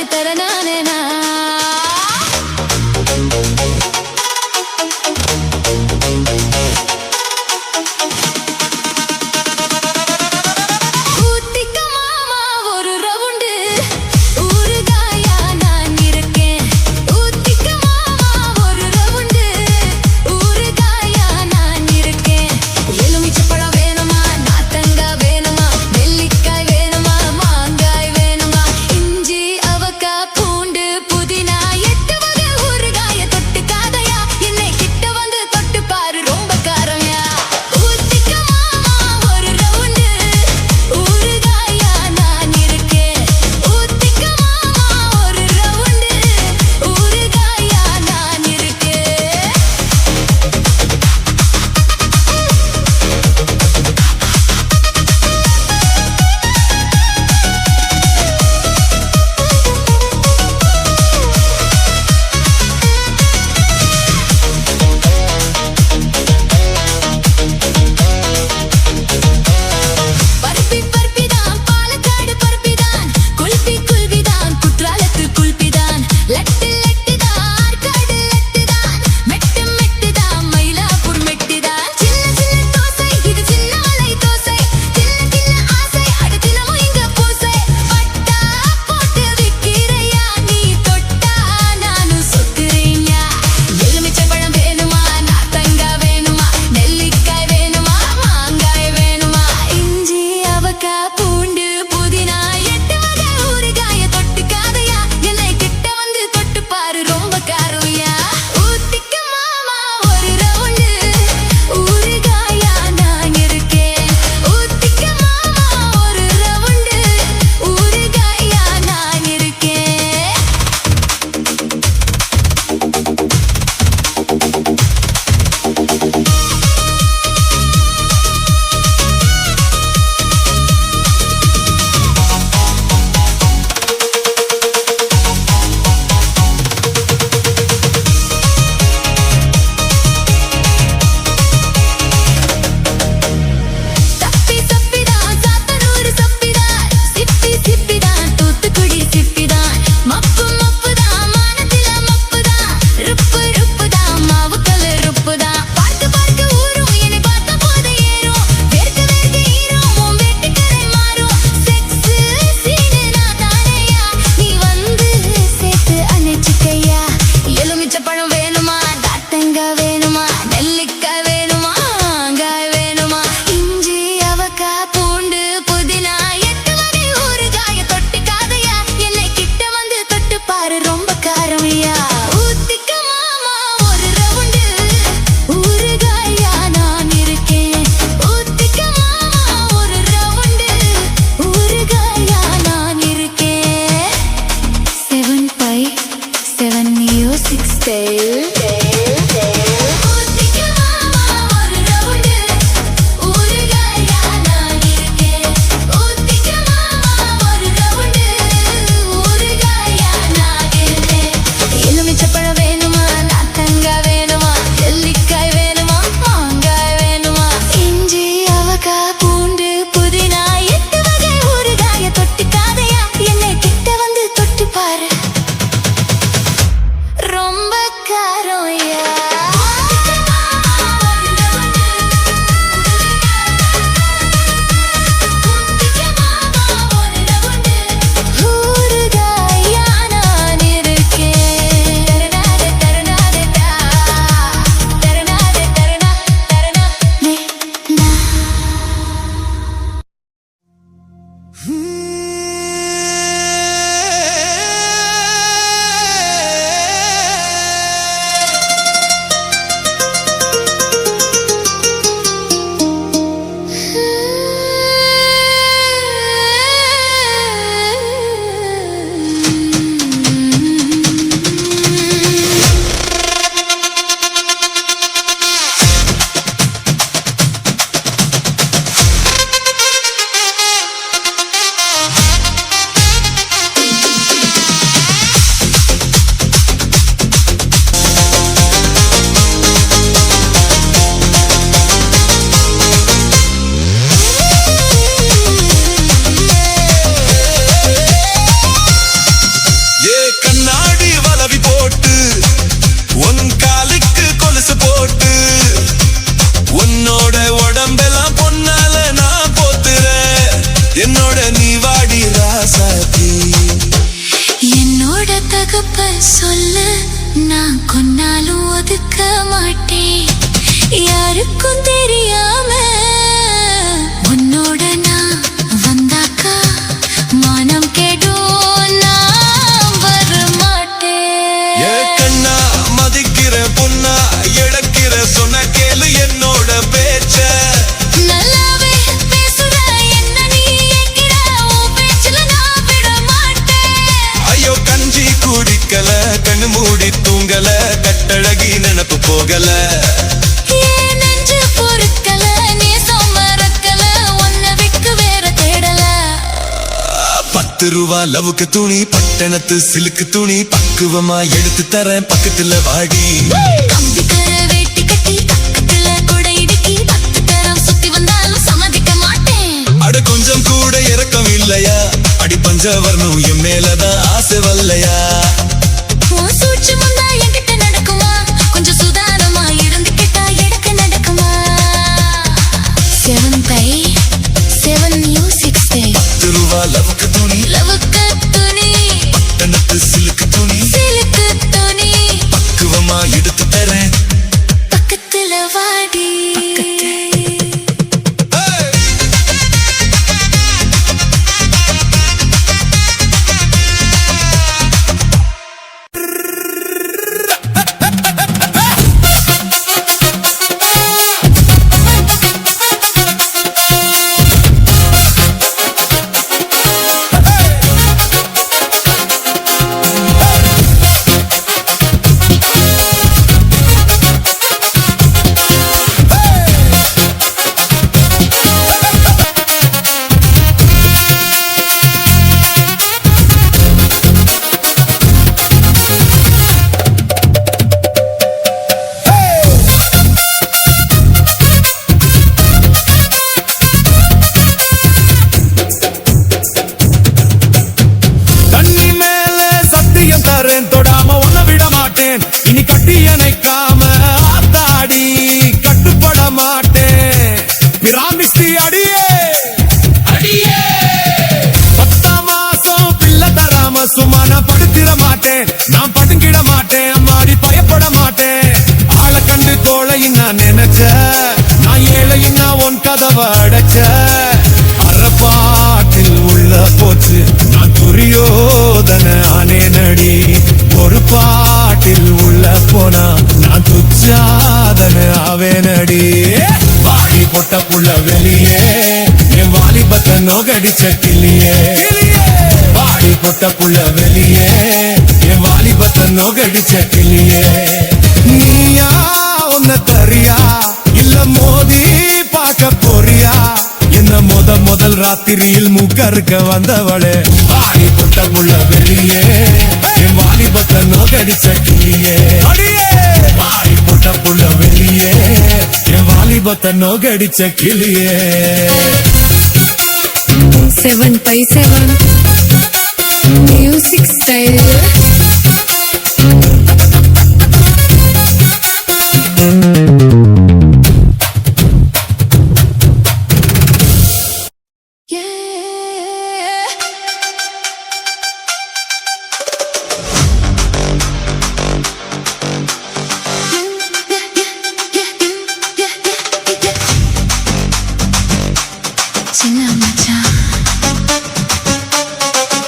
தரநானேனா பூண்டு தகப்ப சொல்லு, நான் கொன்னாலும் ஒதுக்க மாட்டேன். யாருக்கும் தெரியாம உன்னோட நான் வந்தாக்கா மானம் கெடும், நான் வர மாட்டேன். கண்ணா மதிக்கிற பொண்ணா இழக்கிற சொன்ன கேளு என்னோட பேச்ச. நல்லாவே பேசுற என்ன நீ என்கிற, உன் பேச்சுல நான் விட மாட்டேன். ஐயோ கஞ்சி குடிக்கல கண்ணு மூடி தூங்கல கட்டழகி நினப்பு போகல. ஏன் நெஞ்சு பொறுக்கல நேசம் மறக்கல, உன்னை விட்டு வேற தேடல. 10 ரூபா லவுக்கு துணி பட்டணத்து சிலுக்கு துணி பக்குவமா எடுத்து தரேன் பக்கத்துல வாடி. கம்பிக்கர வேட்டி கட்டி பக்கத்துல கூட இடுக்கி 10 தரம் சுத்தி வந்தாலும் சம்மதிக்க மாட்டேன். அட கொஞ்சம் கூட இறக்கம் இல்லையா, அடி பஞ்ச வரணும் என் மேலதான் ஆசை வல்லையா. உன் சூழ்ச்சி முந்தா என்கிட்ட நடக்குமா, கொஞ்சம் சுதாரமா இருந்துக்கிட்டா எடுக்க நடக்குமா. 7/7 Music Stay. 10 ரூபா லவுக்கு துணி லவுக்கு துணி பட்டணத்து சிலுக்கு துணி சிலுக்கு துணி பக்குவமா எடுத்து தரேன் பக்கத்துல வாடி. இனி கட்டி அணைக்காம ஆத்தாடி கட்டுப்பட மாட்டேன். பிராமிஸ்தி அடியே அடியே 10 மாசம் பிள்ளை தராம சும்மா நான் படுத்திட மாட்டேன், நான் படுங்கிட மாட்டேன், அம்மாடி பயப்பட மாட்டேன். ஆளை கண்டு கோழையும் நான் நினைச்ச, நான் ஏழையும் நான் உன் கதவை அடைச்ச. அறப்பாட்டில் உள்ள போச்சு நான் துரியோதன ஆனே நடி. ஒரு பாட்டில் உள்ள போனா நான் துச்சாதன ஆவேனடி. வாடி பொட்ட புள்ள வெளியே என் வாலிபத்தை நோகடிச்ச கிளியே. வாடி பொட்ட புள்ள வெளியே என் வாலிபத்தை நோகடிச்ச கிளியே. நீயா உன்ன தரியா இல்ல மோதி பார்க்க போறியா, என்ன முதல் ராத்திரியில் மூக்கறுக்க வந்தவளே. வாடி பொட்ட புள்ள வெளியே என் வாலிபத்தை நோகடிச்ச கிளியே. வாடி பொட்ட புள்ள வெளியே என் வாலிபத்தை நோகடிச்ச கிளியே. 7/7 Music Style. சின்ன மச்சான்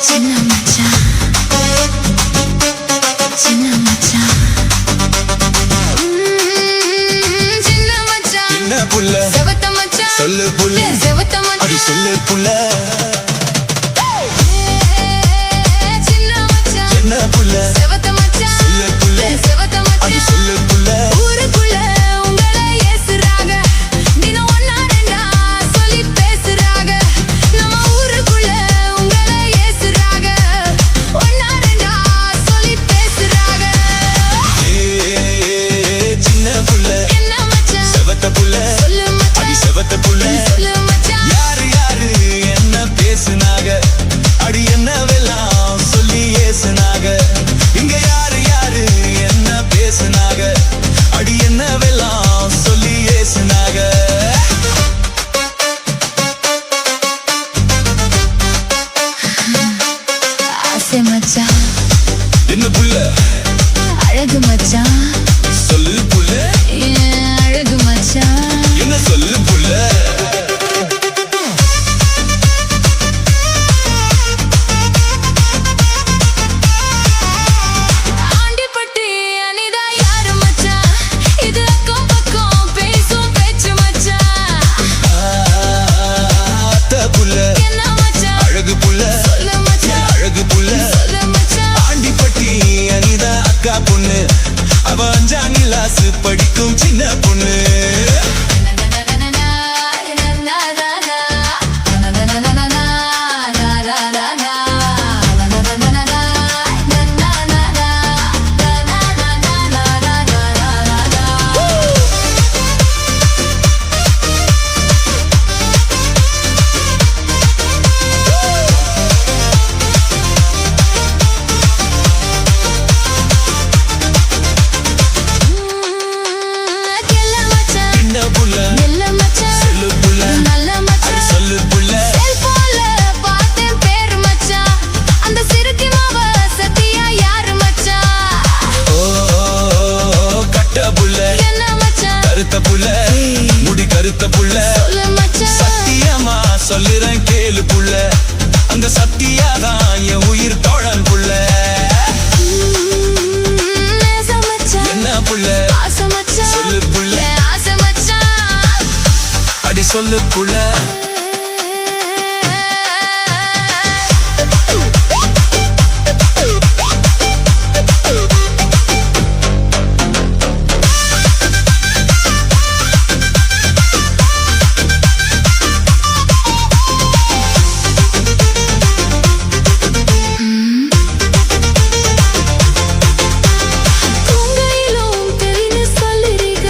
சின்ன மச்சான் சின்ன மச்சான் சின்ன மச்சான் என்ன புள்ள செவத்த மச்சான் சொல்லு புள்ள செவத்த மச்சான் அடி சொல்லு புள்ள. சின்ன மச்சான் என்ன புள்ள செவத்த மச்சான் சொல்லு புள்ள செவத்த அடி மச்சான் சொல்லு புள்ள. ஊருக்குள்ள உங்களை ஏசுறாங்க, தினம் ஒன்னா ரெண்டா சொல்லி பேசுறாங்க. நம்ம ஊருக்குள்ள உங்களை ஏசுறாங்க, ஒன்னா ரெண்டா சொல்லி பேசுறாங்க. சின்ன புள்ள என்ன மச்சான் செவத்த புள்ள சொல்லு மச்சான் அடி செவத்த புள்ள. சொல்லு மச்சான் யாரு யாரு என்ன பேசுனாங்க, அடி என்னவெல்லாம் சொல்லி ஏசுனாங்க. இங்க யாரு யாரு என்ன பேசுனாங்க, அடி என்னவெல்லாம் சொல்லி ஏசுனாங்க. ஆசை மச்சான் என்ன புள்ள அழகு மச்சான் சொல்லு புள்ள ஏன் அழகு மச்சான் என்ன சொல்லு புள்ள ஆண்டிப்பட்டி அனிதா யாரு மச்சான் இது அக்கம் பக்கம் பேசும் பேச்சு மச்சான் அத்த புள்ள என்ன மச்சான் அழகு புள்ள சொல்லு மச்சான் அழகு புள்ள சொல்லு மச்சான் ஆண்டிப்பட்டி அனிதா அக்கா பொண்ணு அவ 5ஆம் கிளாஸ் படிக்கும் சின்ன பொண்ணு கெல்ல மச்சான் என்ன புள்ள நெல்ல மச்சான் சொல்லு புள்ள நல்ல மச்சான் சொல்லு புள்ள செல்போன்ல பார்த்தேன் பேரு மச்சான் அந்த சிறுக்கி மாவ சத்தியா யாரு மச்சான் ஓ கட்ட புள்ள என்ன மச்சான் கருத்த புள்ள முடி கருத்த புள்ள சொல்லு மச்சான் சத்தியமா சொல்லுறேன் கேளு புள்ள அந்த சத்தியாதான் என் உயிர் தோழன் புள்ள நேச மச்சான் என்ன புள்ள ஆசை மச்சான் சொல்லு புள்ள என் ஆசை மச்சான் அடி சொல்லு புள்ள உங்கையிலும் தெரிந்து சொல்லுறீங்க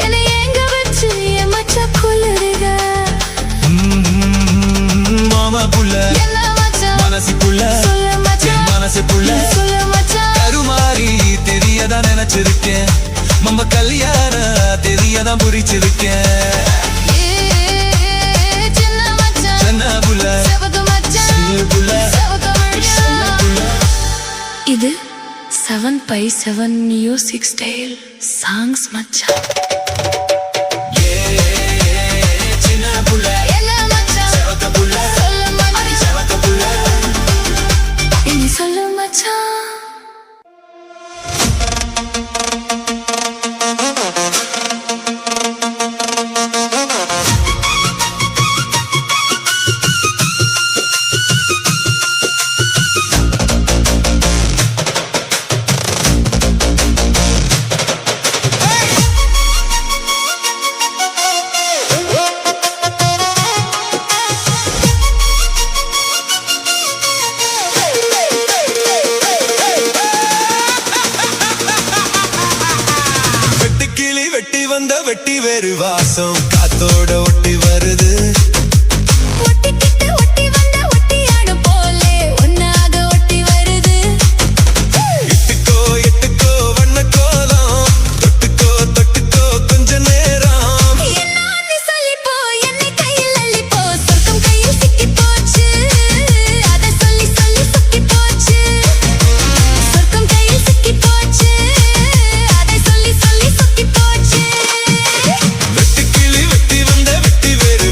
என்னை எங்க வச்சு என் மச்சான் கொல்லுறீங்க மாமா புள்ள என்ன மச்சான் மனசு புள்ள சொல்லு மச்சான் என் மனசு புள்ள சொல்லு மச்சான் கருமாறி தெரியதான் நினைச்சிருக்கேன் மம்ப கல்யாண தெரியதான் புரிச்சிருக்கேன் சின்ன மச்சான் சென்ன புள்ள செவக்கு மச்சான் சொல்லு புள்ள செவக்கு சொல்லு மச்சான் புள்ள இது 7x7 மியூசிக் ஸ்டைல் சாங்ஸ் மச்சான் சின்ன புள்ள என்ன மச்சான் செவத்த புள்ள சொல்லு மச்சான் செவத்த புள்ள இனி சொல்லு மச்சான் வெட்டுக்கிளி வெட்டி வந்த வெட்டி வேறு வாசம் காத்தோட ஒட்டி வருது ஒட்டிக்கிட்டு ஒட்டி வந்த ஒட்டியாடு போலே ஒன்னாக ஒட்டி வருது இட்டுக்கோ எட்டுக்கோ வண்ண கோலம் தொட்டுக்கோ தொட்டுக்கோ கொஞ்ச நேரம் என்ன நீ சொல்லிப்போ என்னை கையில் அள்ளிப்போ சொர்க்கம் கையில் சிக்கி போச்சு அதை சொல்லி சொல்லி சுக்கி போச்சு சொர்க்கம் கையில் சிக்கி போச்சு அதை சொல்லி சொல்லி சுக்கி போச்சு வெட்டுக்கிளி வெட்டி வந்த வெட்டி வேறு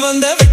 வந்த